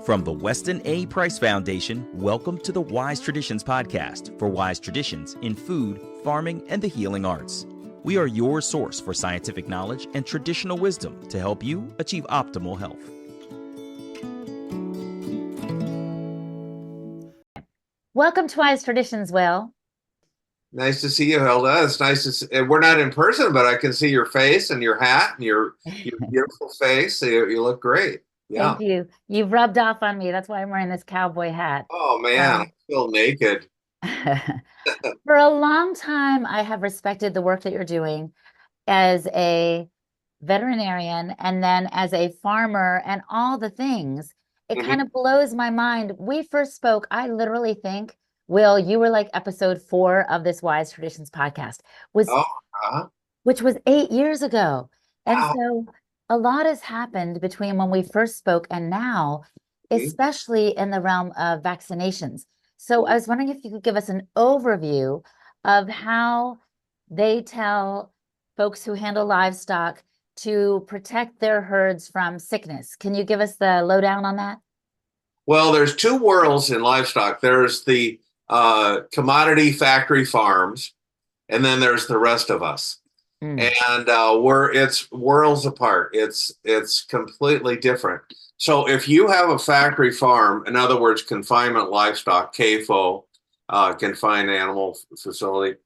From the Weston A. Price Foundation, welcome to the Wise Traditions podcast for wise traditions in food, farming, and the healing arts. We are your source for scientific knowledge and traditional wisdom to help you achieve optimal health. Welcome to Wise Traditions, Will. Nice to see you, Hilda. It's nice to see, we're not in person, but I can see your face and your hat and your beautiful face. You look great. Yeah. Thank you. You've rubbed off on me. That's why I'm wearing this cowboy hat. Oh man, I feel naked. For a long time, I have respected the work that you're doing as a veterinarian and then as a farmer and all the things. It kind of blows my mind. We first spoke, I literally think, Will, you were like episode 4 of this Wise Traditions podcast, which was 8 years ago. And so a lot has happened between when we first spoke and now, especially in the realm of vaccinations. So I was wondering if you could give us an overview of how they tell folks who handle livestock to protect their herds from sickness. Can you give us the lowdown on that? Well, there's two worlds in livestock. There's the commodity factory farms, and then there's the rest of us. And it's worlds apart. It's completely different. So if you have a factory farm, in other words, confinement livestock, CAFO, confined animal facility,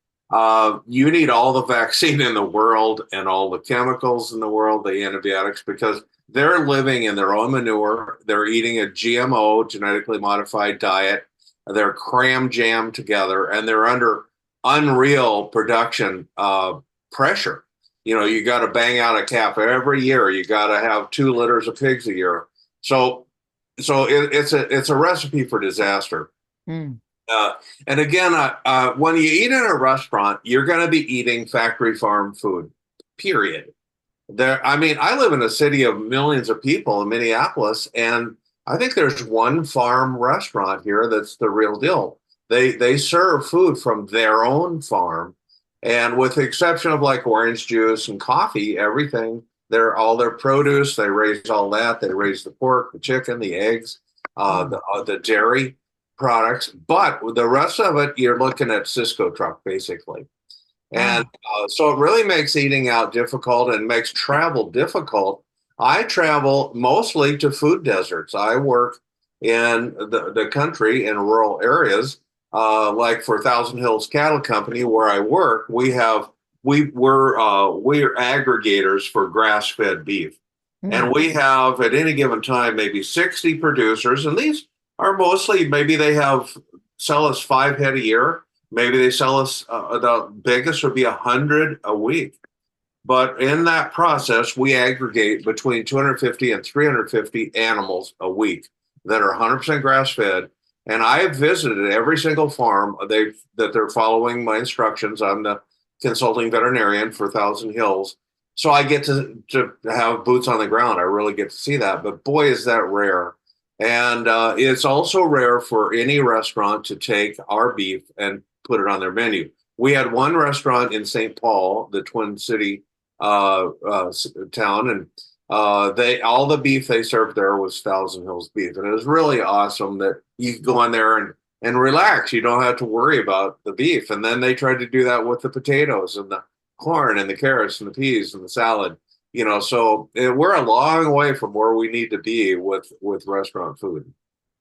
you need all the vaccine in the world and all the chemicals in the world, the antibiotics, because they're living in their own manure. They're eating a GMO, genetically modified diet. They're cram jammed together, and they're under unreal production pressure. You know, you got to bang out a calf every year. You got to have 2 litters of pigs a year. So it's a recipe for disaster. And again, when you eat in a restaurant, you're going to be eating factory farm food, period. I live in a city of millions of people in Minneapolis, and I think there's one farm restaurant here that's the real deal. They serve food from their own farm, and with the exception of like orange juice and coffee, everything, all their produce, they raise all that. They raise the pork, the chicken, the eggs, the dairy products, but the rest of it, you're looking at Cisco truck basically. And so it really makes eating out difficult and makes travel difficult. I travel mostly to food deserts. I work in the country in rural areas, like for Thousand Hills Cattle Company, where I work. We're aggregators for grass-fed beef, and we have at any given time maybe 60 producers, and these are mostly maybe they sell us 5 head a year. Maybe they sell us the biggest would be 100 a week. But in that process, we aggregate between 250 and 350 animals a week that are 100% grass-fed. And I have visited every single farm that they're following my instructions. I'm the consulting veterinarian for Thousand Hills. So I get to have boots on the ground. I really get to see that. But boy, is that rare. And it's also rare for any restaurant to take our beef and put it on their menu. We had one restaurant in St. Paul, the Twin City town, and all the beef they served there was Thousand Hills beef, and it was really awesome that you could go in there and relax. You don't have to worry about the beef. And then they tried to do that with the potatoes and the corn and the carrots and the peas and the salad. You know, so we're a long way from where we need to be with restaurant food.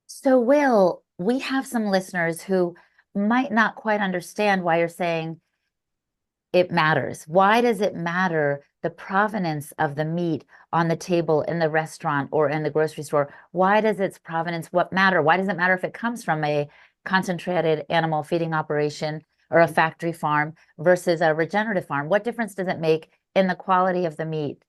So, Will, we have some listeners who might not quite understand why you're saying it matters. Why does it matter the provenance of the meat on the table in the restaurant or in the grocery store? Why does its provenance matter? Why does it matter if it comes from a concentrated animal feeding operation or a factory farm versus a regenerative farm? What difference does it make in the quality of the meat?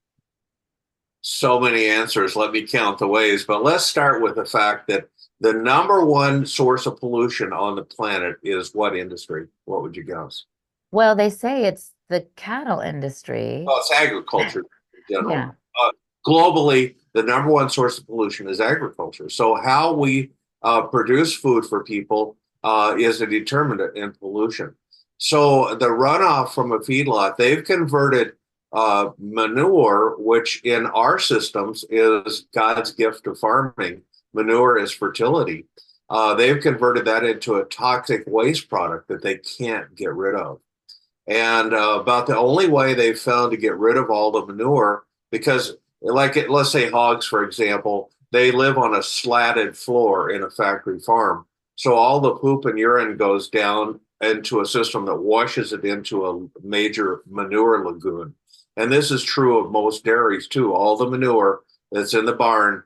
So many answers. Let me count the ways. But let's start with the fact that the number one source of pollution on the planet is what industry? What would you guess? Well, they say it's the cattle industry. Oh, it's agriculture in general. Yeah. Globally, the number one source of pollution is agriculture. So how we produce food for people is a determinant in pollution. So the runoff from a feedlot, they've converted manure, which in our systems is God's gift to farming, manure is fertility. They've converted that into a toxic waste product that they can't get rid of. And about the only way they've found to get rid of all the manure, because let's say hogs, for example, they live on a slatted floor in a factory farm. So all the poop and urine goes down into a system that washes it into a major manure lagoon. And this is true of most dairies too. All the manure that's in the barn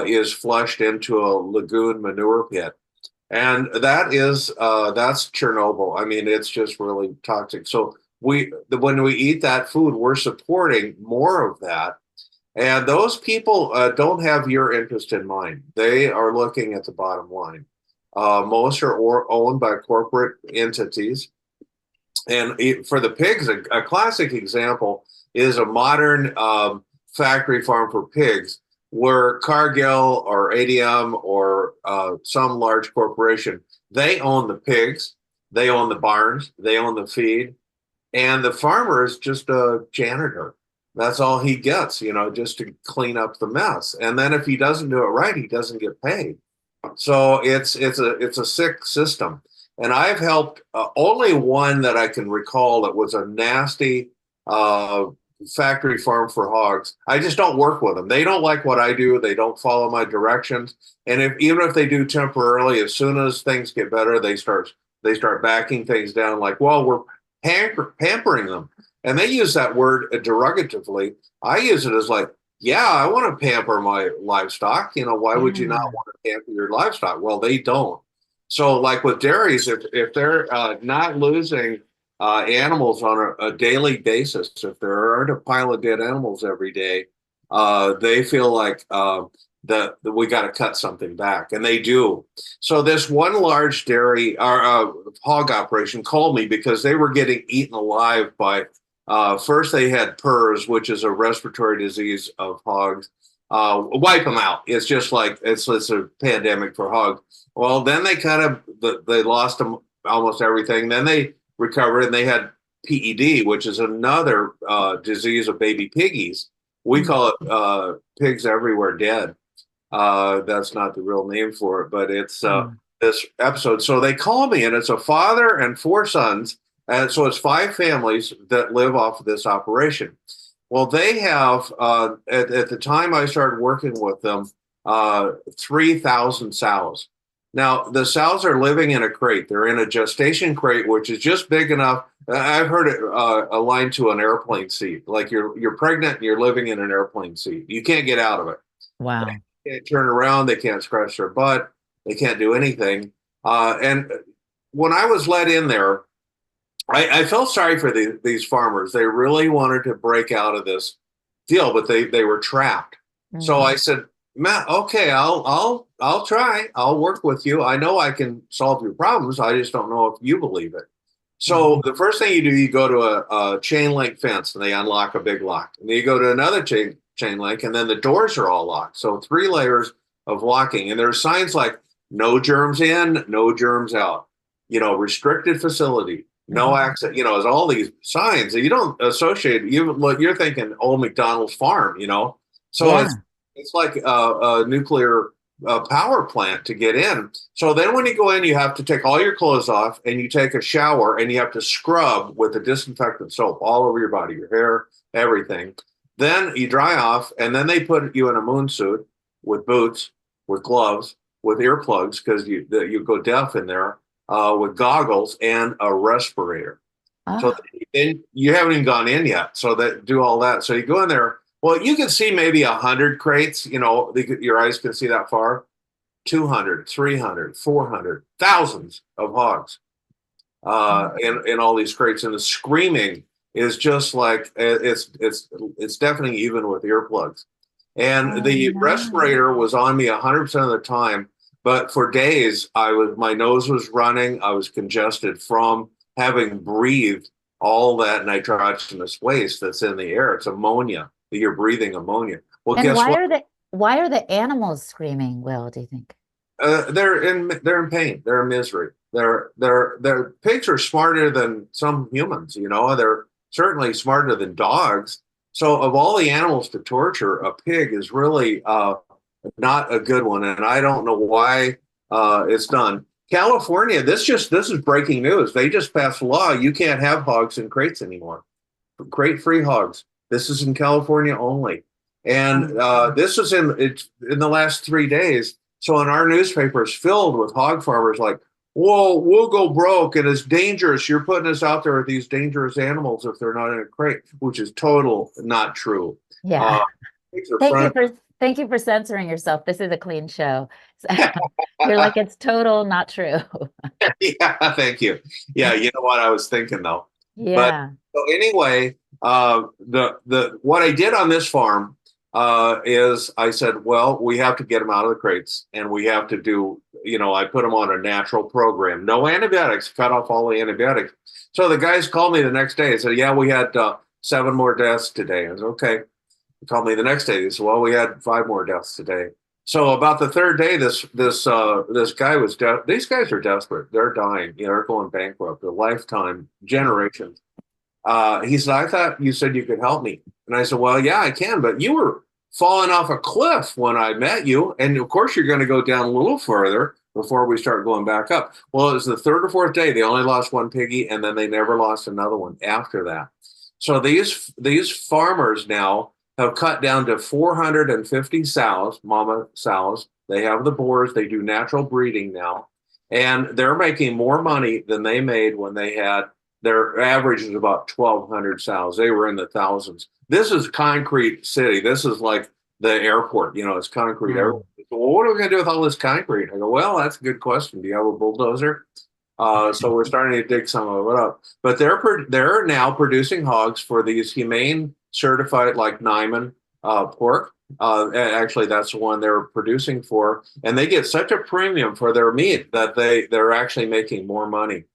is flushed into a lagoon manure pit. And that's Chernobyl. I mean, it's just really toxic. So when we eat that food, we're supporting more of that. And those people don't have your interest in mind. They are looking at the bottom line. Most are owned by corporate entities. And for the pigs, a classic example is a modern factory farm for pigs where Cargill or ADM or some large corporation, they own the pigs, they own the barns, they own the feed, and the farmer is just a janitor. That's all he gets, just to clean up the mess. And then if he doesn't do it right, he doesn't get paid. So it's a sick system. And I've helped only one that I can recall that was a nasty factory farm for hogs. I just don't work with them. They don't like what I do. They don't follow my directions. And even if they do temporarily, as soon as things get better, they start backing things down. Like, well, we're pampering them, and they use that word derogatively. I use it as like, yeah, I want to pamper my livestock. Why would you not want to pamper your livestock? Well, they don't. So, like with dairies, if they're not losing animals on a daily basis, if there aren't a pile of dead animals every day, they feel like that we got to cut something back, and they do. So this one large dairy hog operation called me because they were getting eaten alive by first they had PRRS, which is a respiratory disease of hogs. Wipe them out. It's just like it's a pandemic for hogs. Well, then they lost them almost everything. Then they recovered and they had PED, which is another disease of baby piggies. We call it pigs everywhere dead. That's not the real name for it, but it's this episode. So they call me, and it's a father and 4 sons. And so it's 5 families that live off of this operation. Well, they have, at the time I started working with them, 3,000 sows. Now, the sows are living in a crate. They're in a gestation crate, which is just big enough. I've heard it aligned to an airplane seat. Like you're pregnant and you're living in an airplane seat. You can't get out of it. Wow. They can't turn around. They can't scratch their butt. They can't do anything. And when I was let in there, I felt sorry for these farmers. They really wanted to break out of this deal, but they were trapped. Mm-hmm. So I said, Matt, okay, I'll try. I'll work with you. I know I can solve your problems. I just don't know if you believe it. So the first thing you do, you go to a chain link fence, and they unlock a big lock. And then you go to another chain link, and then the doors are all locked. So 3 layers of locking. And there are signs like no germs in, no germs out. Restricted facility. No access, there's all these signs that you don't associate. You're thinking old McDonald's farm, So yeah. It's like a nuclear power plant to get in. So then when you go in, you have to take all your clothes off, and you take a shower, and you have to scrub with a disinfectant soap all over your body, your hair, everything. Then you dry off, and then they put you in a moon suit with boots, with gloves, with earplugs, because you go deaf in there. With goggles and a respirator. So then you haven't even gone in yet. So that do all that. So you go in there. Well, you can see maybe 100 crates. Your eyes can see that far. 200, 300, 400, thousands of hogs in all these crates. And the screaming is just like it's deafening even with earplugs. And the respirator was on me 100% of the time. But for days, my nose was running. I was congested from having breathed all that nitrogenous waste that's in the air. It's ammonia. You're breathing ammonia. Well, and why are the animals screaming, Will, do you think? They're in pain. They're in misery. Their pigs are smarter than some humans. They're certainly smarter than dogs. So of all the animals to torture, a pig is really not a good one, and I don't know why it's done. California, this is breaking news. They just passed a law. You can't have hogs in crates anymore. Crate-free hogs. This is in California only, and this is in the last 3 days. So in our newspapers, filled with hog farmers like, "Whoa, we'll go broke, and it's dangerous. You're putting us out there with these dangerous animals if they're not in a crate," which is total not true. Yeah. Thank you Thank you for censoring yourself. This is a clean show. So, you're like, it's total not true. Yeah, thank you. Yeah, you know what I was thinking though. But Yeah. so anyway, the what I did on this farm is I said, well, we have to get them out of the crates, and we have to do, I put them on a natural program, no antibiotics, cut off all the antibiotics. So the guys called me the next day and said, yeah, we had 7 more deaths today. I was okay. They called me the next day. They said, well, we had 5 more deaths today. So about the third day, this guy was these guys are desperate. They're dying. They're going bankrupt. A lifetime, generations. He said, I thought you said you could help me. And I said, well, yeah, I can, but you were falling off a cliff when I met you. And of course, you're going to go down a little further before we start going back up. Well, it was the 3rd or 4th day. They only lost 1 piggy, and then they never lost another one after that. So these farmers now have cut down to 450 sows, mama sows. They have the boars. They do natural breeding now. And they're making more money than they made when they had their average is about 1,200 sows. They were in the thousands. This is concrete city. This is like the airport. It's concrete everywhere. So, well, what are we going to do with all this concrete? I go, well, that's a good question. Do you have a bulldozer? So we're starting to dig some of it up. But they're now producing hogs for these humane certified, like Nyman pork. Actually, that's the one they're producing for, and they get such a premium for their meat that they're actually making more money.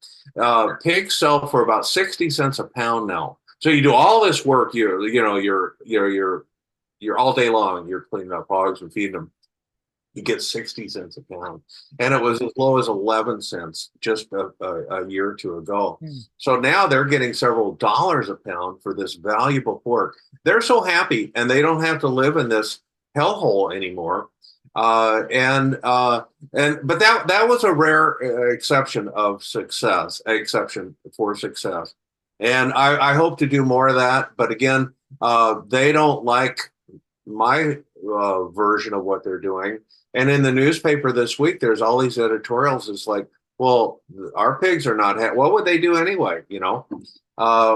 Pigs sell for about 60 cents a pound now. So you do all this work, you're all day long, you're cleaning up hogs and feeding them. You get 60 cents a pound, and it was as low as 11 cents just a year or two ago. So now they're getting several dollars a pound for this valuable pork. They're so happy, and they don't have to live in this hellhole anymore. But that was a rare exception for success. And I hope to do more of that. But again, they don't like my version of what they're doing. And in the newspaper this week, there's all these editorials. It's like, well, our pigs are not, what would they do anyway?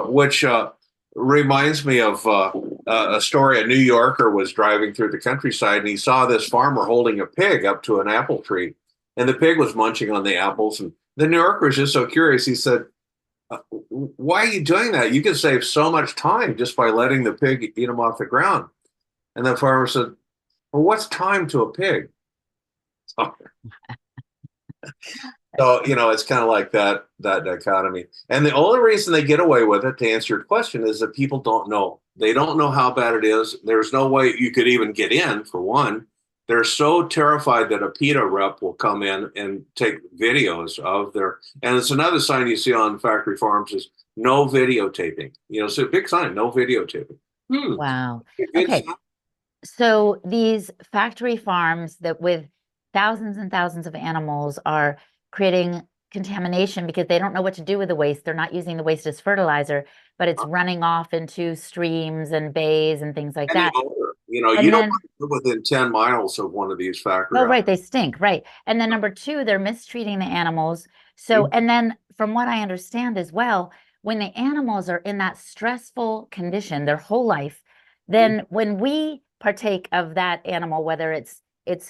Which reminds me of a story. A New Yorker was driving through the countryside, and he saw this farmer holding a pig up to an apple tree, and the pig was munching on the apples. And the New Yorker was just so curious. He said, why are you doing that? You can save so much time just by letting the pig eat them off the ground. And the farmer said, well, what's time to a pig? So, it's kind of like that dichotomy. And the only reason they get away with it, to answer your question, is that people don't know. They don't know how bad it is. There's no way you could even get in, for one. They're so terrified that a PETA rep will come in and take videos of and it's another sign you see on factory farms is no videotaping. So a big sign, no videotaping. Wow. Okay. So these factory farms that with thousands and thousands of animals are creating contamination because they don't know what to do with the waste. They're not using the waste as fertilizer, but it's running off into streams and bays and things like that. You don't live within 10 miles of one of these factories. Oh, right. They stink. Right. And then number 2, they're mistreating the animals. So, and then from what I understand as well, when the animals are in that stressful condition their whole life, then when we partake of that animal, whether it's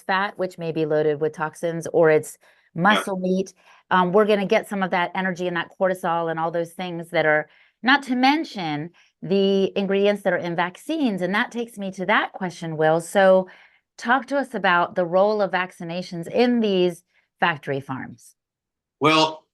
fat, which may be loaded with toxins, or it's muscle meat, we're going to get some of that energy and that cortisol and all those things that are, not to mention the ingredients that are in vaccines. And that takes me to that question, Will. So talk to us about the role of vaccinations in these factory farms. Well,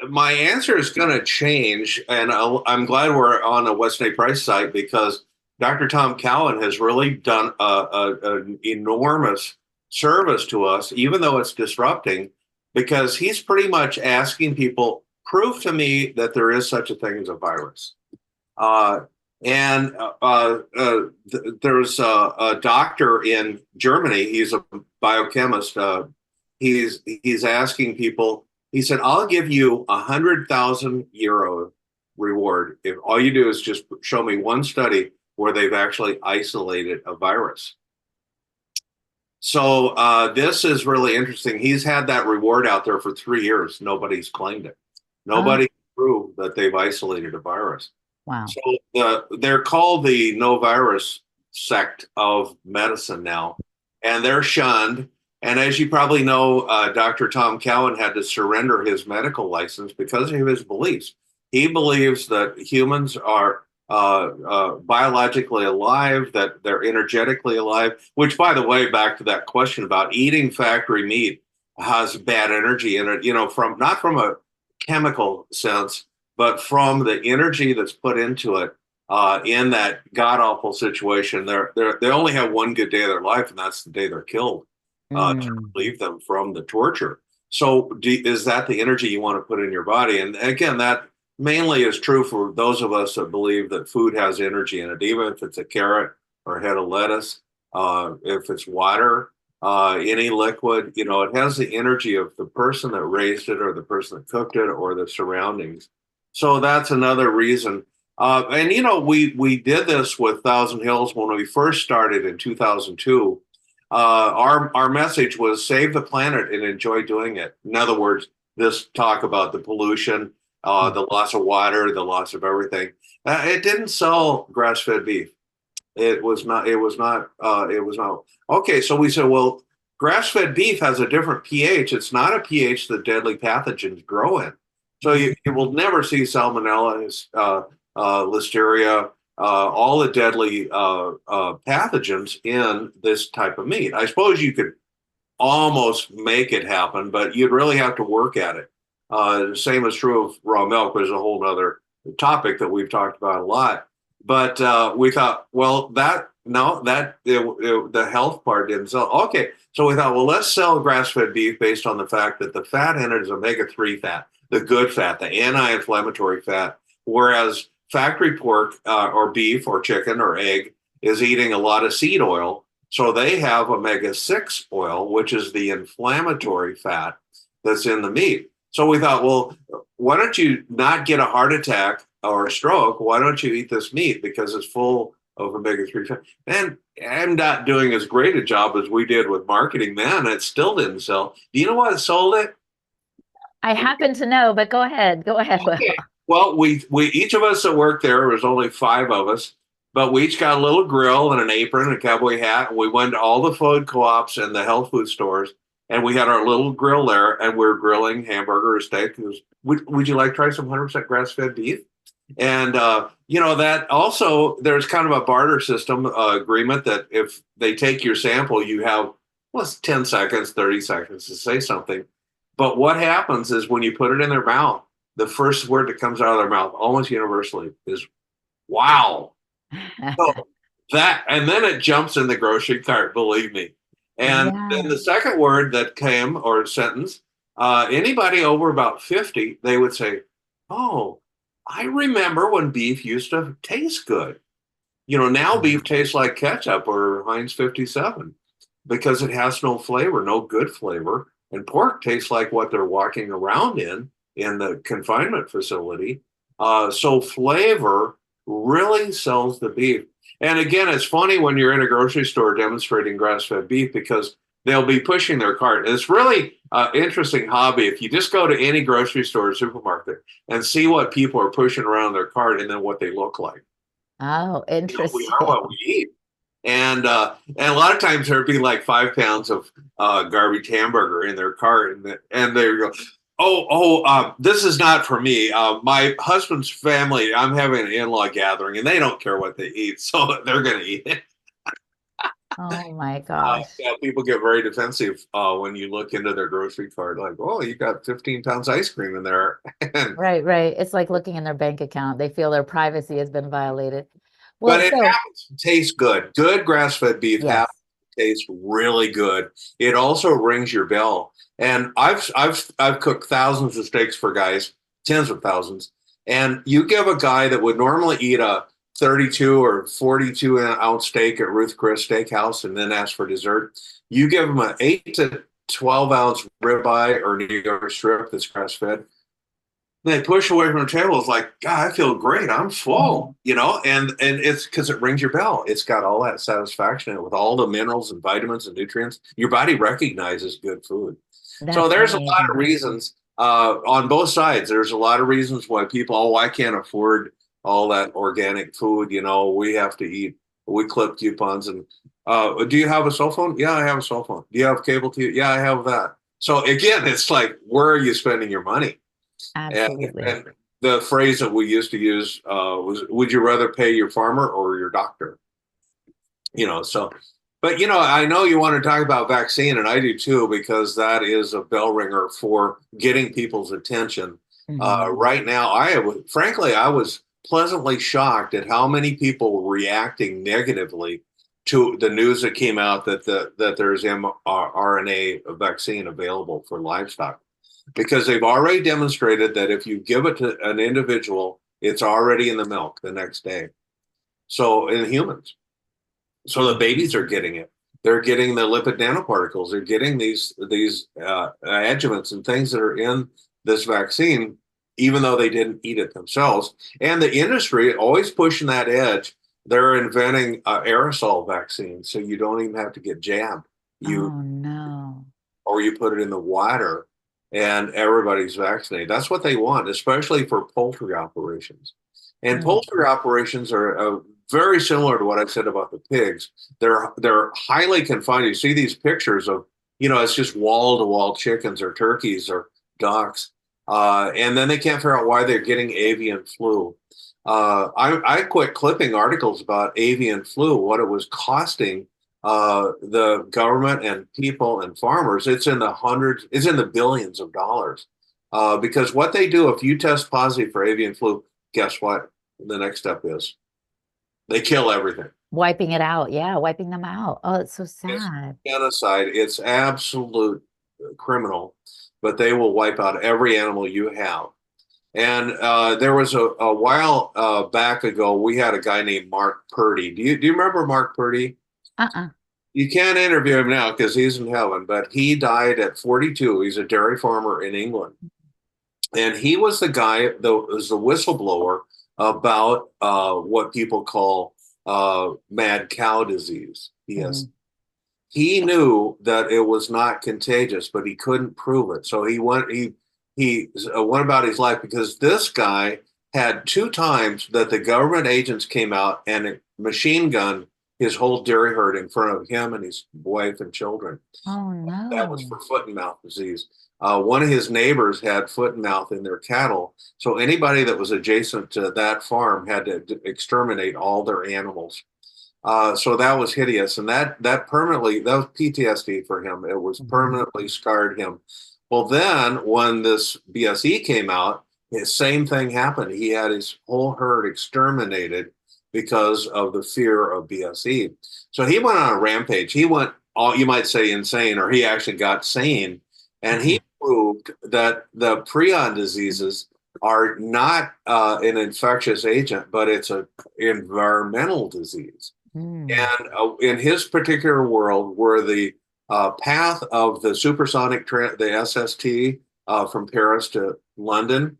my answer is going to change, and I'm glad we're on a Weston A. Price site, because Dr. Tom Cowan has really done an enormous service to us, even though it's disrupting, because he's pretty much asking people, prove to me that there is such a thing as a virus. And there's a doctor in Germany. He's a biochemist. He's asking people. He said, "I'll give you 100,000 euro reward if all you do is just show me one study where they've actually isolated a virus." So this is really interesting. He's had that reward out there for 3 years. Nobody's claimed it. Oh, Nobody proved that they've isolated a virus. wow. So they're called the no virus sect of medicine now, and they're shunned. And as you probably know, Dr. Tom Cowan had to surrender his medical license because of his beliefs. He believes that humans are biologically alive, that they're energetically alive, which, by the way, back to that question about eating factory meat has bad energy in it, from not from a chemical sense, but from the energy that's put into it in that god awful situation. They only have one good day of their life, and that's the day they're killed to relieve them from the torture. So, is that the energy you want to put in your body? And again, that mainly is true for those of us that believe that food has energy in it, even if it's a carrot or a head of lettuce, if it's water, any liquid, it has the energy of the person that raised it or the person that cooked it or the surroundings. So that's another reason. And we did this with Thousand Hills when we first started in 2002. Our message was save the planet and enjoy doing it. In other words, this talk about the pollution, the loss of water, the loss of everything. It didn't sell grass-fed beef. It was not. Okay, so we said, well, grass-fed beef has a different pH. It's not a pH that deadly pathogens grow in. So you will never see salmonella, listeria, all the deadly pathogens in this type of meat. I suppose you could almost make it happen, but you'd really have to work at it. The same is true of raw milk, which is a whole other topic that we've talked about a lot. But we thought, well, the health part didn't sell. Okay, so we thought, well, let's sell grass-fed beef based on the fact that the fat in it is omega-3 fat, the good fat, the anti-inflammatory fat, whereas factory pork or beef or chicken or egg is eating a lot of seed oil. So they have omega-6 oil, which is the inflammatory fat that's in the meat. So we thought, well, why don't you not get a heart attack or a stroke? Why don't you eat this meat? Because it's full of omega-3 fat. And I'm not doing as great a job as we did with marketing then. It still didn't sell. Do you know what sold it? I happen to know, but go ahead. Go ahead. Okay. Well, we each of us that worked there, was only 5 of us, but we each got a little grill and an apron and a cowboy hat. And we went to all the food co-ops and the health food stores, and we had our little grill there, and we were grilling hamburger or steak. Would you like to try some 100% grass-fed beef? And that also, there's kind of a barter system agreement that if they take your sample, you have, well, it's 10 seconds, 30 seconds to say something. But what happens is when you put it in their mouth, the first word that comes out of their mouth almost universally is wow. So and then it jumps in the grocery cart, believe me. And then the second word that came, or sentence, anybody over about 50, they would say, oh, I remember when beef used to taste good. Now beef tastes like ketchup or Heinz 57 because it has no flavor, no good flavor. And pork tastes like what they're walking around in the confinement facility. So flavor really sells the beef. And again, it's funny when you're in a grocery store demonstrating grass-fed beef because they'll be pushing their cart. And it's really an interesting hobby. If you just go to any grocery store or supermarket and see what people are pushing around their cart and then what they look like. Oh, interesting. We are what we eat. And a lot of times there'd be like 5 pounds of garbage hamburger in their cart, and they go, this is not for me. My husband's family, I'm having an in-law gathering, and they don't care what they eat, so they're going to eat it. Oh my gosh. People get very defensive when you look into their grocery cart, like, oh, you got 15 pounds ice cream in there. Right. It's like looking in their bank account. They feel their privacy has been violated. Well, but it happens to taste good. Good grass-fed beef happens to taste really good. It also rings your bell. And I've cooked thousands of steaks for guys, tens of thousands. And you give a guy that would normally eat a 32 or 42 ounce steak at Ruth Chris Steakhouse and then ask for dessert. You give them an 8 to 12 ounce ribeye or New York strip that's grass fed. They push away from the table. It's like, God, I feel great. I'm full, and it's because it rings your bell. It's got all that satisfaction in it with all the minerals and vitamins and nutrients. Your body recognizes good food. So there's a lot of reasons on both sides. There's a lot of reasons why people, I can't afford all that organic food. We have to eat. We clip coupons. And do you have a cell phone? Yeah, I have a cell phone. Do you have cable TV? Yeah, I have that. So again, it's like, where are you spending your money? Absolutely. And the phrase that we used to use was, would you rather pay your farmer or your doctor? But I know you want to talk about vaccine, and I do too, because that is a bell ringer for getting people's attention. Right now, I was pleasantly shocked at how many people were reacting negatively to the news that came out that there's mRNA vaccine available for livestock, because they've already demonstrated that if you give it to an individual, it's already in the milk the next day. So in humans, so the babies are getting it. They're getting the lipid nanoparticles. They're getting these adjuvants and things that are in this vaccine, even though they didn't eat it themselves. And the industry always pushing that edge. They're inventing aerosol vaccines, so you don't even have to get jabbed. Or you put it in the water, and everybody's vaccinated. That's what they want, especially for poultry operations. And poultry operations are very similar to what I said about the pigs. They're highly confined. You see these pictures of, it's just wall-to-wall chickens or turkeys or ducks. And then they can't figure out why they're getting avian flu. I quit clipping articles about avian flu, what it was costing the government and people and farmers. It's in the billions of dollars. Because what they do, if you test positive for avian flu, guess what? The next step is they kill everything. Wiping it out. Yeah, wiping them out. Oh, it's so sad. It's genocide. It's absolute criminal, but they will wipe out every animal you have. And there was a while back ago, we had a guy named Mark Purdy. Do you remember Mark Purdy? You can't interview him now because he's in heaven, but he died at 42. He's a dairy farmer in England. And he was the guy that was the whistleblower about what people call mad cow disease. He knew that it was not contagious, but he couldn't prove it. So he went about his life, because this guy had 2 times that the government agents came out and machine gunned his whole dairy herd in front of him and his wife and children. Oh, no. That was for foot and mouth disease. One of his neighbors had foot and mouth in their cattle. So anybody that was adjacent to that farm had to exterminate all their animals. So that was hideous. And that was PTSD for him. It was permanently scarred him. Well, then when this BSE came out, the same thing happened. He had his whole herd exterminated because of the fear of BSE. So he went on a rampage. He went, you might say, insane, or he actually got sane. And he proved that the prion diseases are not an infectious agent, but it's an environmental disease. And in his particular world, where the path of the supersonic, the SST from Paris to London,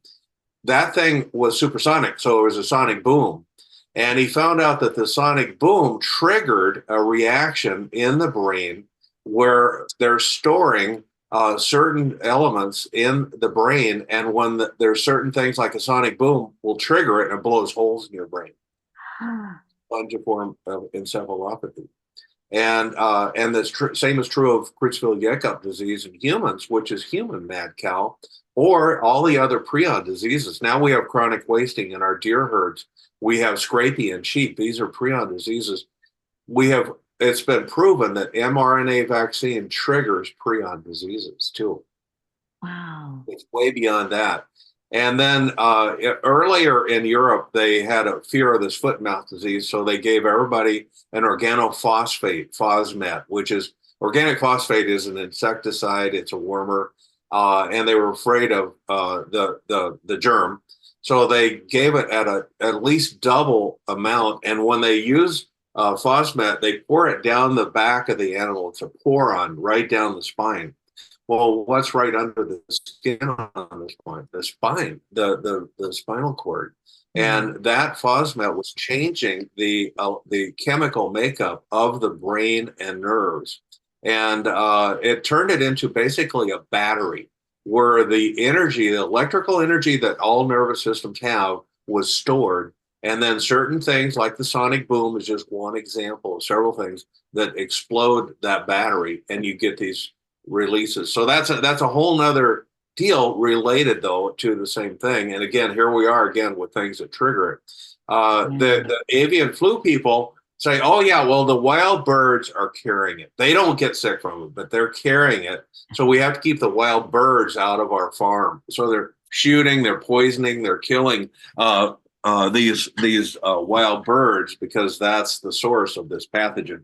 that thing was supersonic. So it was a sonic boom. And he found out that the sonic boom triggered a reaction in the brain where they're storing certain elements in the brain. And when there's certain things like a sonic boom will trigger it and it blows holes in your brain. Fungiform encephalopathy. And the same is true of Creutzfeldt-Jakob disease in humans, which is human mad cow, or all the other prion diseases. Now we have chronic wasting in our deer herds. We have scrapie in sheep. These are prion diseases. It's been proven that mRNA vaccine triggers prion diseases too. Wow. It's way beyond that. And then earlier in Europe, they had a fear of this foot and mouth disease. So they gave everybody an organophosphate, Fosmet, which is organic phosphate is an insecticide. It's a wormer. And they were afraid of the germ. So they gave it at least double amount. And when they use Fosmet, they pour it down the back of the animal. It's a pour on right down the spine. Well, what's right under the skin on this point? The spine, the spinal cord, and that Fosmet was changing the chemical makeup of the brain and nerves, and it turned it into basically a battery, where the energy, the electrical energy that all nervous systems have, was stored, and then certain things like the sonic boom is just one example of several things that explode that battery, and you get these releases. So that's a whole nother deal related though to the same thing. And again, here we are again with things that trigger it. The avian flu people say, oh yeah, well the wild birds are carrying it. They don't get sick from it, but they're carrying it. So we have to keep the wild birds out of our farm. So they're shooting, they're poisoning, they're killing these wild birds because that's the source of this pathogen.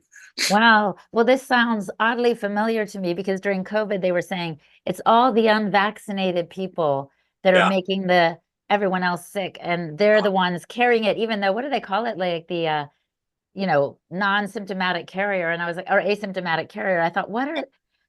Wow. Well, this sounds oddly familiar to me because during COVID, they were saying it's all the unvaccinated people that are making everyone else sick, and they're the ones carrying it, even though, what do they call it? Like the, non-symptomatic carrier. And I was like, or asymptomatic carrier. I thought,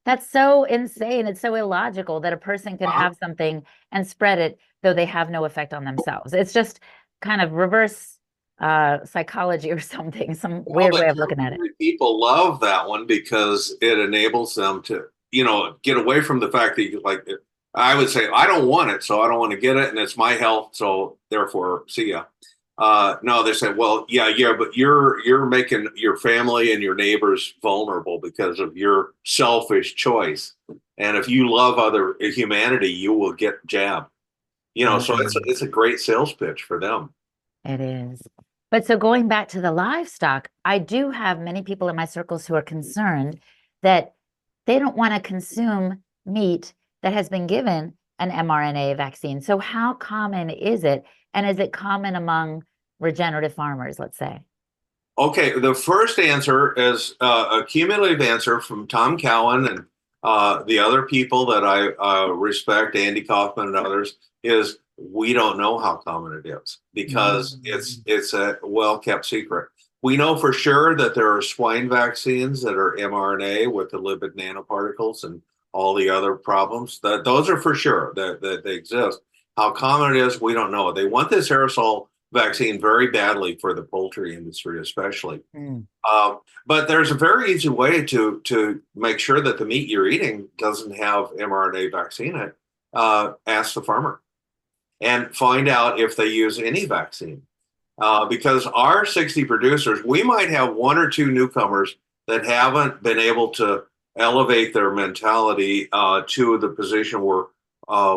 that's so insane. It's so illogical that a person can have something and spread it, though they have no effect on themselves. It's just kind of reverse psychology or something, some weird way of looking at it. People love that one because it enables them to, get away from the fact that you I would say, I don't want it, so I don't want to get it, and it's my health, so therefore, see ya. No, they say, well, yeah, but you're making your family and your neighbors vulnerable because of your selfish choice. And if you love other humanity, you will get jabbed. So it's a great sales pitch for them. It is. But so going back to the livestock, I do have many people in my circles who are concerned that they don't want to consume meat that has been given an mRNA vaccine. So how common is it? And is it common among regenerative farmers, let's say? Okay, the first answer is a cumulative answer from Tom Cowan and the other people that I respect, Andy Kaufman and others, is we don't know how common it is because it's a well-kept secret. We know for sure that there are swine vaccines that are mRNA with the lipid nanoparticles and all the other problems. Those are for sure that they exist. How common it is, we don't know. They want this aerosol vaccine very badly for the poultry industry, especially. But there's a very easy way to make sure that the meat you're eating doesn't have mRNA vaccine in it. Ask the farmer and find out if they use any vaccine. Because our 60 producers, we might have one or two newcomers that haven't been able to elevate their mentality to the position where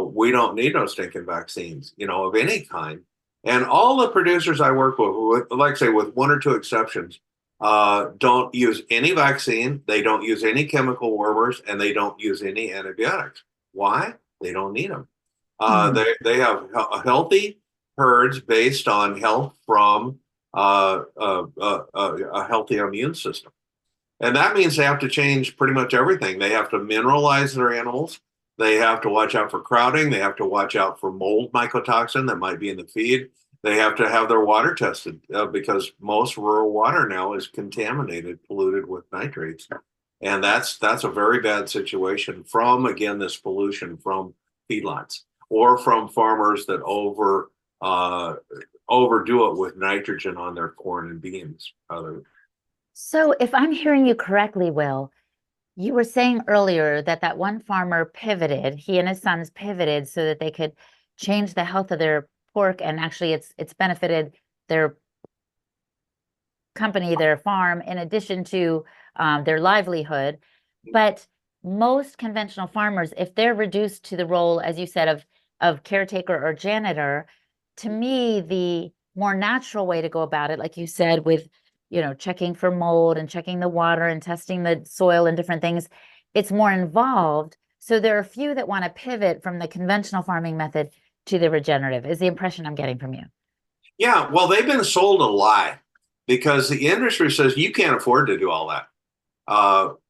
we don't need no stinking vaccines, of any kind. And all the producers I work with, like I say, with one or two exceptions, don't use any vaccine, they don't use any chemical warmers, and they don't use any antibiotics. Why? They don't need them. They have healthy herds based on health from a healthy immune system. And that means they have to change pretty much everything. They have to mineralize their animals. They have to watch out for crowding. They have to watch out for mold mycotoxin that might be in the feed. They have to have their water tested because most rural water now is contaminated, polluted with nitrates. And that's a very bad situation from, again, this pollution from feedlots or from farmers that overdo it with nitrogen on their corn and beans. So if I'm hearing you correctly, Will, you were saying earlier that one farmer pivoted, he and his sons pivoted so that they could change the health of their pork, and actually it's benefited their company, their farm, in addition to their livelihood. But most conventional farmers, if they're reduced to the role, as you said, of caretaker or janitor, to me, the more natural way to go about it, like you said, with checking for mold and checking the water and testing the soil and different things, it's more involved. So there are a few that want to pivot from the conventional farming method to the regenerative, is the impression I'm getting from you. Yeah, well, they've been sold a lie because the industry says you can't afford to do all that.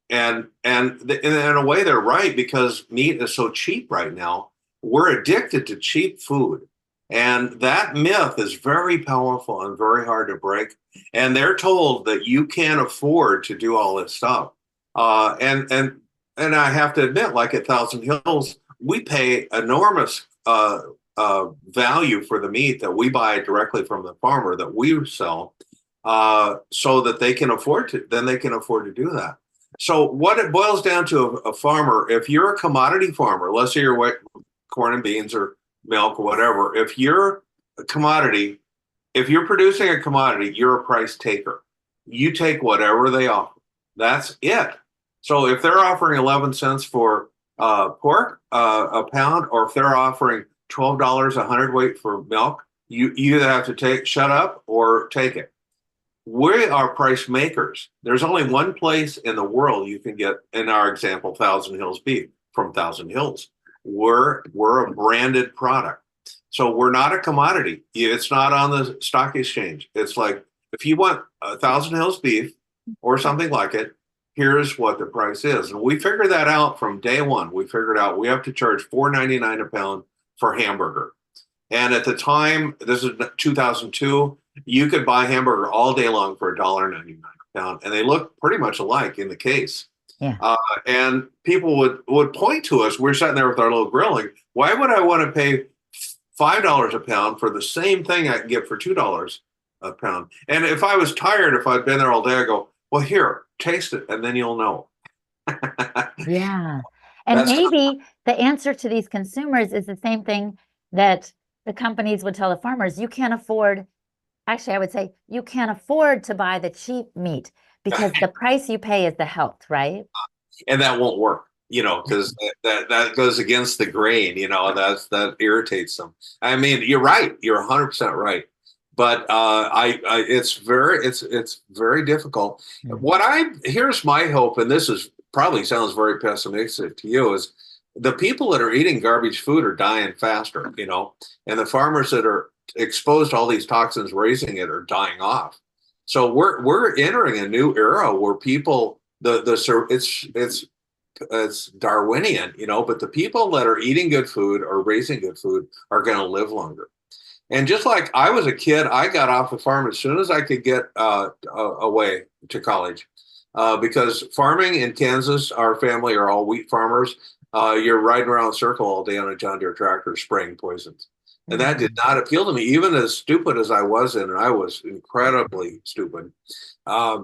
And in a way, they're right because meat is so cheap right now. We're addicted to cheap food. And that myth is very powerful and very hard to break. And they're told that you can't afford to do all this stuff. And I have to admit, like at Thousand Hills, we pay enormous value for the meat that we buy directly from the farmer that we sell, so that they can afford to. Then they can afford to do that. So what it boils down to, a farmer, if you're a commodity farmer, let's say you're wet corn and beans or milk or whatever, if you're a commodity, if you're producing a commodity, you're a price taker. You take whatever they offer. That's it. So if they're offering 11 cents for pork a pound, or if they're offering $12 a hundredweight for milk, you either have to shut up or take it. We are price makers. There's only one place in the world you can get, in our example, Thousand Hills beef from Thousand Hills. We're a branded product. So we're not a commodity. It's not on the stock exchange. It's like, if you want a Thousand Hills beef or something like it, here's what the price is. And we figured that out from day one. We figured out we have to charge $4.99 a pound for hamburger. And at the time, this is 2002, you could buy hamburger all day long for $1.99 a pound. And they look pretty much alike in the case. Yeah. And people would point to us. We're sitting there with our little grilling. Why would I want to pay $5 a pound for the same thing I can get for $2 a pound? And if I was tired, if I'd been there all day, I go, well, here, taste it, and then you'll know. Yeah. And That's maybe the answer to these consumers is the same thing that the companies would tell the farmers. You can't afford, actually, I would say, you can't afford to buy the cheap meat because the price you pay is the health, right? And that won't work, because that goes against the grain, that irritates them. I mean, you're right. You're 100% right. But it's very difficult. Here's my hope, and this is probably sounds very pessimistic to you, is the people that are eating garbage food are dying faster, and the farmers that are exposed to all these toxins raising it are dying off. So we're entering a new era where people it's Darwinian, but the people that are eating good food or raising good food are going to live longer. And just like I was a kid, I got off the farm as soon as I could get away to college, because farming in Kansas, our family are all wheat farmers. You're riding around in a circle all day on a John Deere tractor spraying poisons. And that did not appeal to me, even as stupid as I was and I was incredibly stupid. I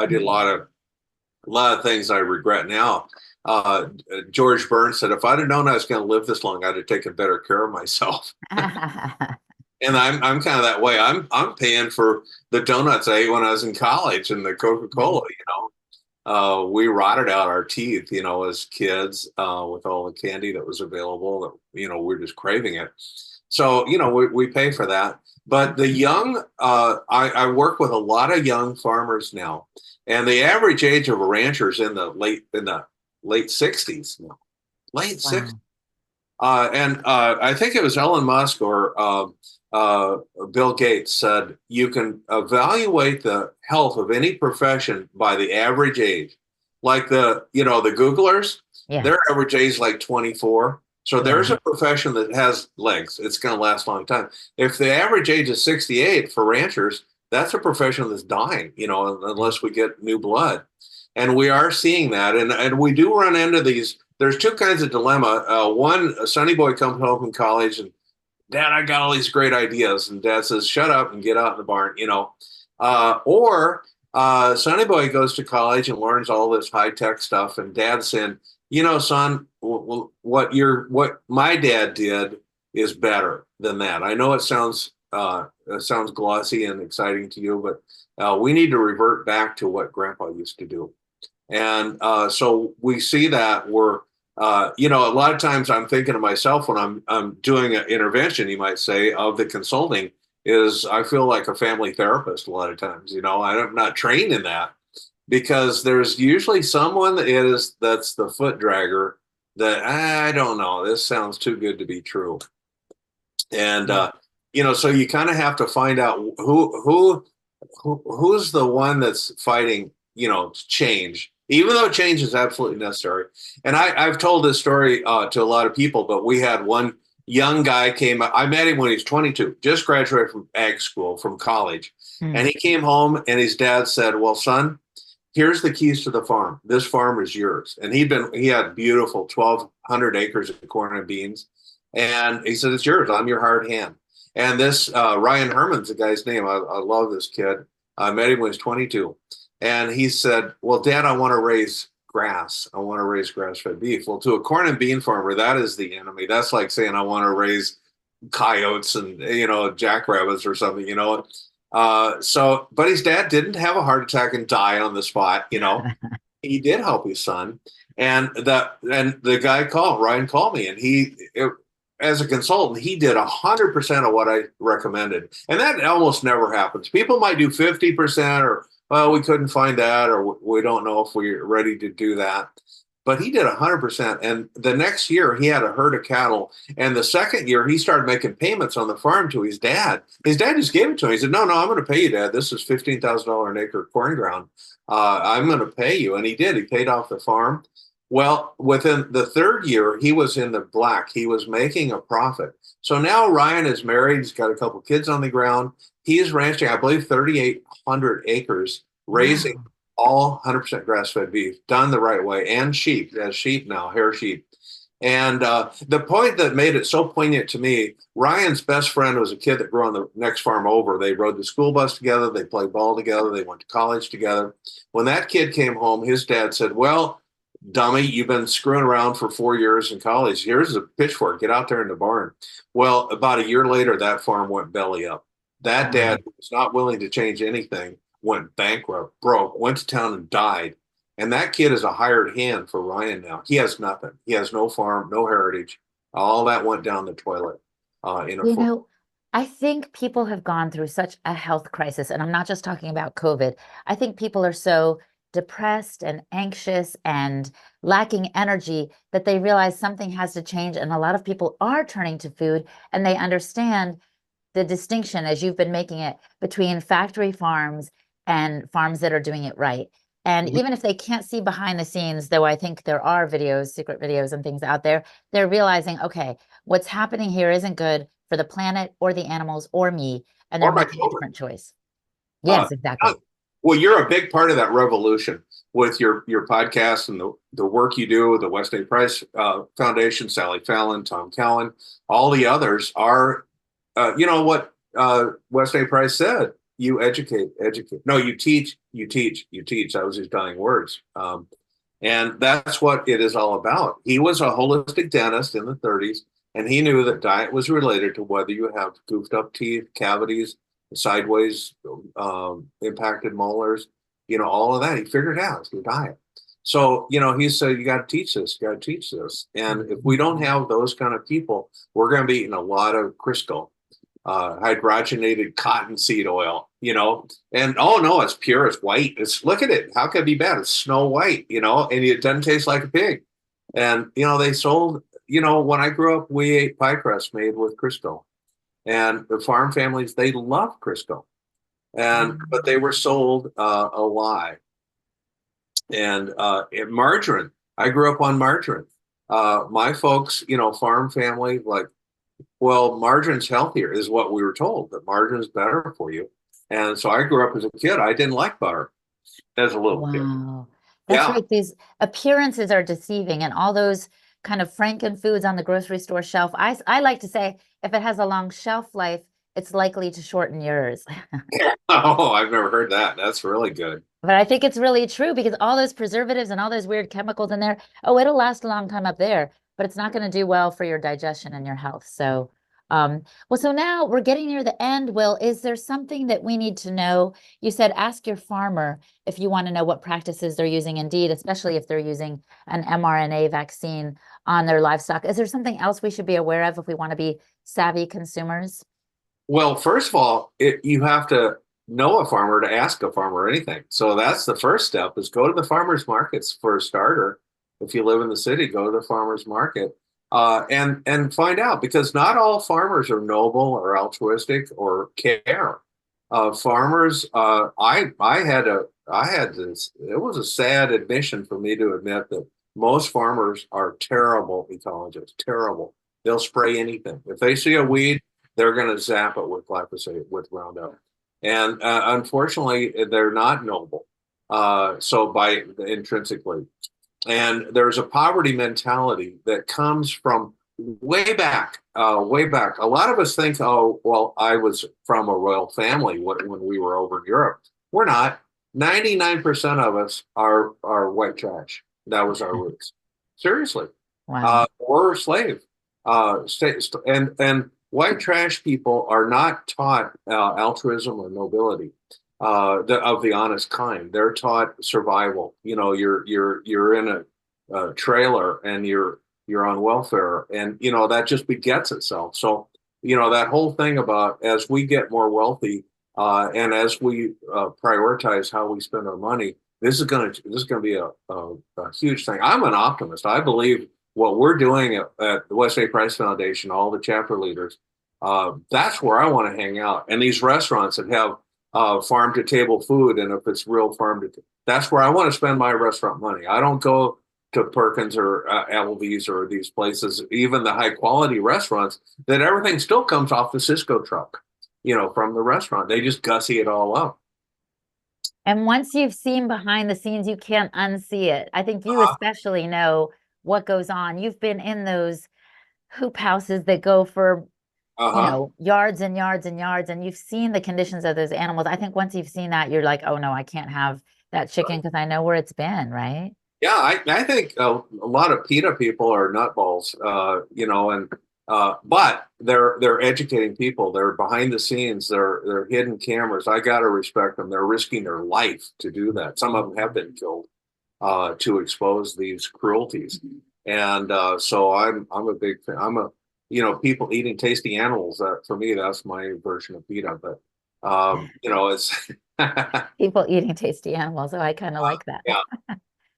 did a lot of things I regret now. George Burns said, if I'd have known I was going to live this long, I'd have taken better care of myself. And I'm kind of that way. I'm paying for the donuts I ate when I was in college and the Coca-Cola, we rotted out our teeth, as kids, with all the candy that was available, that, we're just craving it. So, we pay for that. But the young, I work with a lot of young farmers now, and the average age of a rancher is in the late 60s now. Late 60s. And I think it was Elon Musk or Bill Gates said you can evaluate the health of any profession by the average age. Like the Googlers, their average age is like 24. So there's a profession that has legs. It's going to last a long time. If the average age is 68 for ranchers, that's a profession that's dying, unless we get new blood. And we are seeing that. And we do run into these. There's two kinds of dilemma. One, a Sonny boy comes home from college and, Dad, I got all these great ideas. And Dad says, shut up and get out in the barn, Or Sonny boy goes to college and learns all this high-tech stuff. And Dad's saying, son, what my dad did is better than that. I know it sounds glossy and exciting to you, but we need to revert back to what Grandpa used to do. And so we see that we're, a lot of times I'm thinking to myself when I'm doing an intervention, you might say, of the consulting, is I feel like a family therapist a lot of times. I'm not trained in that, because there's usually someone that's the foot dragger that I don't know, this sounds too good to be true. And so you kind of have to find out who's the one that's fighting, change, even though change is absolutely necessary. And I've told this story to a lot of people, but we had one young guy came. I met him when he was 22, just graduated from ag school, from college. And he came home and his dad said, well, son, here's the keys to the farm. This farm is yours. And he had beautiful 1,200 acres of corn and beans. And he said, it's yours. I'm your hard hand. And this Ryan Herman's the guy's name. I love this kid. I met him when he was 22. And he said, well, Dad, I want to raise grass. I want to raise grass-fed beef. Well, to a corn and bean farmer, that is the enemy. That's like saying I want to raise coyotes and, jackrabbits or something, but his dad didn't have a heart attack and die on the spot, He did help his son. And the guy Ryan called me, and as a consultant, he did 100% of what I recommended. And that almost never happens. People might do 50% or, well, we couldn't find that, or we don't know if we're ready to do that. But he did 100%. And the next year, he had a herd of cattle. And the second year, he started making payments on the farm to his dad. His dad just gave it to him. He said, no, I'm going to pay you, Dad. This is $15,000 an acre of corn ground. I'm going to pay you. And he did. He paid off the farm. Well, within the third year, he was in the black. He was making a profit. So now Ryan is married. He's got a couple kids on the ground. He is ranching, I believe, 3,800 acres, raising all 100% grass-fed beef, done the right way, and sheep. As sheep now, hair sheep. And the point that made it so poignant to me, Ryan's best friend was a kid that grew on the next farm over. They rode the school bus together. They played ball together. They went to college together. When that kid came home, his dad said, well, dummy, you've been screwing around for 4 years in college. Here's a pitchfork. Get out there in the barn. Well, about a year later, that farm went belly up. That dad was not willing to change anything, went bankrupt, broke, went to town and died. And that kid is a hired hand for Ryan now. He has nothing. He has no farm, no heritage. All that went down the toilet. I think people have gone through such a health crisis, and I'm not just talking about COVID. I think people are so depressed and anxious and lacking energy that they realize something has to change. And a lot of people are turning to food, and they understand the distinction, as you've been making it, between factory farms and farms that are doing it right. And even if they can't see behind the scenes, though I think there are videos, secret videos and things out there, they're realizing, okay, what's happening here isn't good for the planet or the animals or me, and they're making a different choice. Yes, exactly. Well, you're a big part of that revolution with your podcast and the work you do with the West A. Price Foundation, Sally Fallon, Tom Cowan, all the others are, what West A. Price said, you educate. No, you teach. That was his dying words. And that's what it is all about. He was a holistic dentist in the 30s, and he knew that diet was related to whether you have goofed up teeth, cavities, sideways impacted molars, all of that. He figured it out through diet. So, he said, you got to teach this, And if we don't have those kind of people, we're going to be eating a lot of Crisco, hydrogenated cottonseed oil, and oh no, it's pure, it's white. Look at it. How could it be bad? It's snow white, and it doesn't taste like a pig. And, they sold, when I grew up, we ate pie crust made with Crisco. And the farm families, they love Crisco, but they were sold a lie. And margarine, I grew up on margarine. My folks, farm family, like, well, margarine's healthier is what we were told, that margarine's better for you. And so I grew up as a kid. I didn't like butter as a little kid. That's right. These appearances are deceiving, and all those kind of Franken foods on the grocery store shelf. I like to say, if it has a long shelf life, it's likely to shorten yours. Oh, I've never heard that. That's really good. But I think it's really true, because all those preservatives and all those weird chemicals in there, it'll last a long time up there, but it's not going to do well for your digestion and your health. So, so now we're getting near the end. Will, is there something that we need to know? You said ask your farmer if you want to know what practices they're using, indeed, especially if they're using an mRNA vaccine on their livestock. Is there something else we should be aware of if we want to be savvy consumers? Well, first of all, you have to know a farmer to ask a farmer anything. So that's the first step, is go to the farmers markets for a starter. If you live in the city, go to the farmers market and find out, because not all farmers are noble or altruistic or care. Farmers, I had this. It was a sad admission for me to admit that most farmers are terrible ecologists, terrible. They'll spray anything. If they see a weed, they're going to zap it with glyphosate, with Roundup. And unfortunately, they're not noble. So by intrinsically, and there's a poverty mentality that comes from way back, way back. A lot of us think, oh, well, I was from a royal family when we were over in Europe. We're not. 99% of us are white trash. That was our roots. Seriously. Wow. We're slave. And white trash people are not taught altruism or nobility of the honest kind. They're taught survival. You know, you're in a trailer and you're on welfare, and you know that just begets itself. So you know that whole thing about as we get more wealthy and as we prioritize how we spend our money, this is going to be a huge thing. I'm an optimist. I believe what we're doing at the West A. Price Foundation, all the chapter leaders, that's where I want to hang out. And these restaurants that have farm to table food, and if it's real farm to, that's where I want to spend my restaurant money. I don't go to Perkins or Applebee's or these places, even the high quality restaurants, that everything still comes off the Cisco truck, you know, from the restaurant. They just gussy it all up. And once you've seen behind the scenes, you can't unsee it. I think you especially know what goes on. You've been in those hoop houses that go for, you know, yards and yards and yards, and you've seen the conditions of those animals. I think once you've seen that, you're like, oh no, I can't have that chicken because I know where it's been, right? Yeah, I think a lot of PETA people are nutballs, you know, and but they're educating people. They're behind the scenes. They're hidden cameras. I got to respect them. They're risking their life to do that. Some of them have been killed to expose these cruelties, and so I'm a big fan. I'm a, you know, people eating tasty animals. That for me, that's my version of PETA. But you know, it's people eating tasty animals. So I kind of like that. Yeah.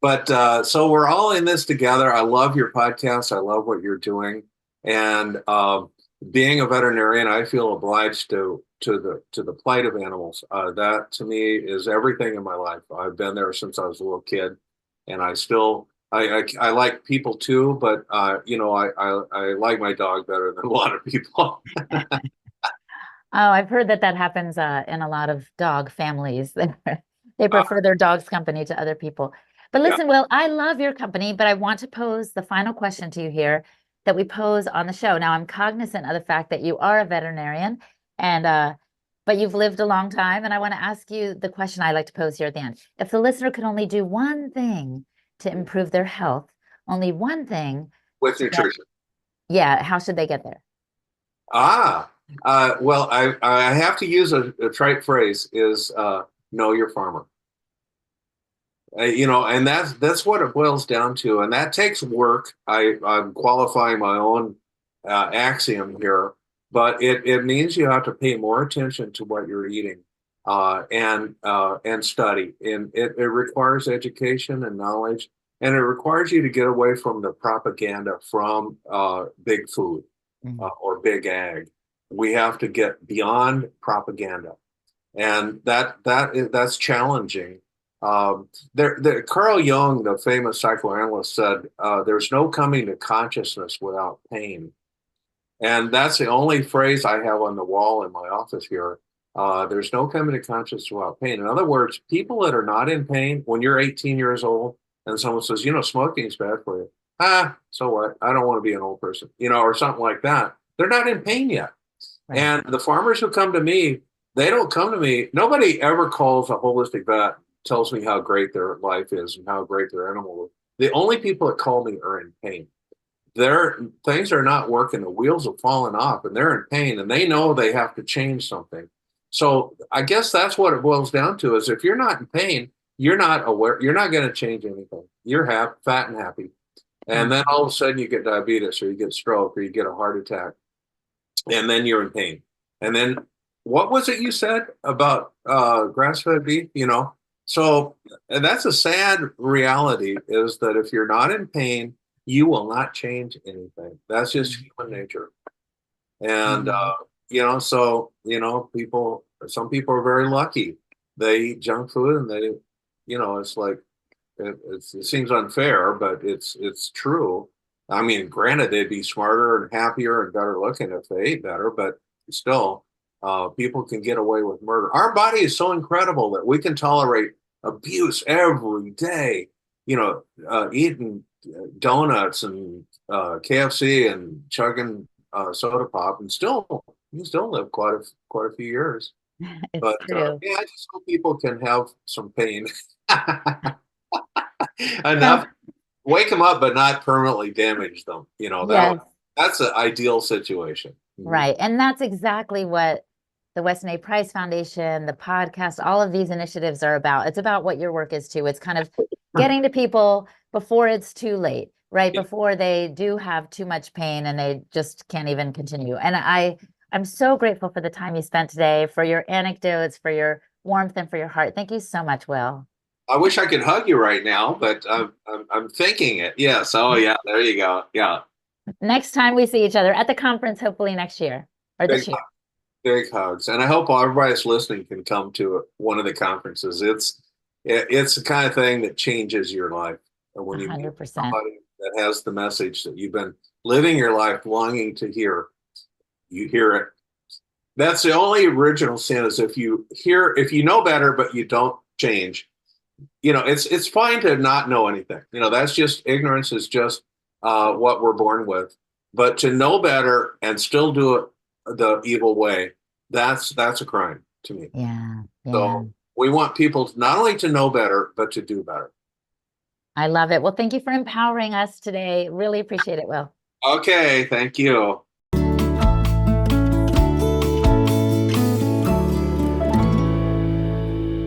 But so we're all in this together. I love your podcast. I love what you're doing, and being a veterinarian, I feel obliged to the plight of animals. That to me is everything in my life. I've been there since I was a little kid, and I still I like people too, but you know I like my dog better than a lot of people. Oh, I've heard that happens in a lot of dog families. They prefer their dog's company to other people. But listen, Will, I love your company, but I want to pose the final question to you here that we pose on the show. Now, I'm cognizant of the fact that you are a veterinarian, and but you've lived a long time, and I want to ask you the question I like to pose here at the end. If the listener could only do one thing to improve their health, only one thing. With nutrition. Yeah, how should they get there? Well, I have to use a trite phrase is know your farmer. You know, and that's what it boils down to, and that takes work. I'm qualifying my own axiom here, but it means you have to pay more attention to what you're eating and study, and it requires education and knowledge, and it requires you to get away from the propaganda from big food or big ag. We have to get beyond propaganda, and that's challenging. Carl Jung, the famous psychoanalyst, said, there's no coming to consciousness without pain. And that's the only phrase I have on the wall in my office here. There's no coming to consciousness without pain. In other words, people that are not in pain, when you're 18 years old and someone says, you know, smoking is bad for you. So what? I don't want to be an old person, you know, or something like that. They're not in pain yet. Right. And the farmers who come to me, they don't come to me. Nobody ever calls a holistic vet, tells me how great their life is and how great their animal is. The only people that call me are in pain. Things are not working. The wheels have fallen off and they're in pain and they know they have to change something. So I guess that's what it boils down to is if you're not in pain, you're not aware, you're not going to change anything. You're fat and happy. And then all of a sudden you get diabetes or you get stroke or you get a heart attack and then you're in pain. And then what was it you said about grass-fed beef? You know, so and that's a sad reality is that if you're not in pain, you will not change anything. That's just human nature. And, you know, so, you know, some people are very lucky. They eat junk food and they, you know, it's like, it seems unfair, but it's true. I mean, granted, they'd be smarter and happier and better looking if they ate better, but still, people can get away with murder. Our body is so incredible that we can tolerate abuse every day. You know, eating donuts and KFC and chugging soda pop, and still you still live quite a few years. It's But true. yeah, I just hope people can have some pain Well, enough, wake them up, but not permanently damage them. You know, yes, that's an ideal situation. right. And that's exactly what the Weston A. Price Foundation, the podcast, all of these initiatives are about. It's about what your work is too. It's kind of getting to people before it's too late, right? Yeah. Before they do have too much pain and they just can't even continue. And I'm so grateful for the time you spent today, for your anecdotes, for your warmth, and for your heart. Thank you so much, Will. I wish I could hug you right now, but I'm thinking it. Yes. Oh yeah. There you go. Yeah. Next time we see each other at the conference, hopefully next year or Big this year. big hugs, and I hope everybody that's listening can come to one of the conferences. It's the kind of thing that changes your life. And when you meet 100%. somebody that has the message that you've been living your life longing to hear, you hear it. That's the only original sin, is if you know better but you don't change. You know, it's fine to not know anything. You know, that's just ignorance is just what we're born with. But to know better and still do it the evil way, that's a crime to me. Yeah. Yeah. So we want people not only to know better, but to do better. I love it. Well, thank you for empowering us today. Really appreciate it, Will. Okay, thank you.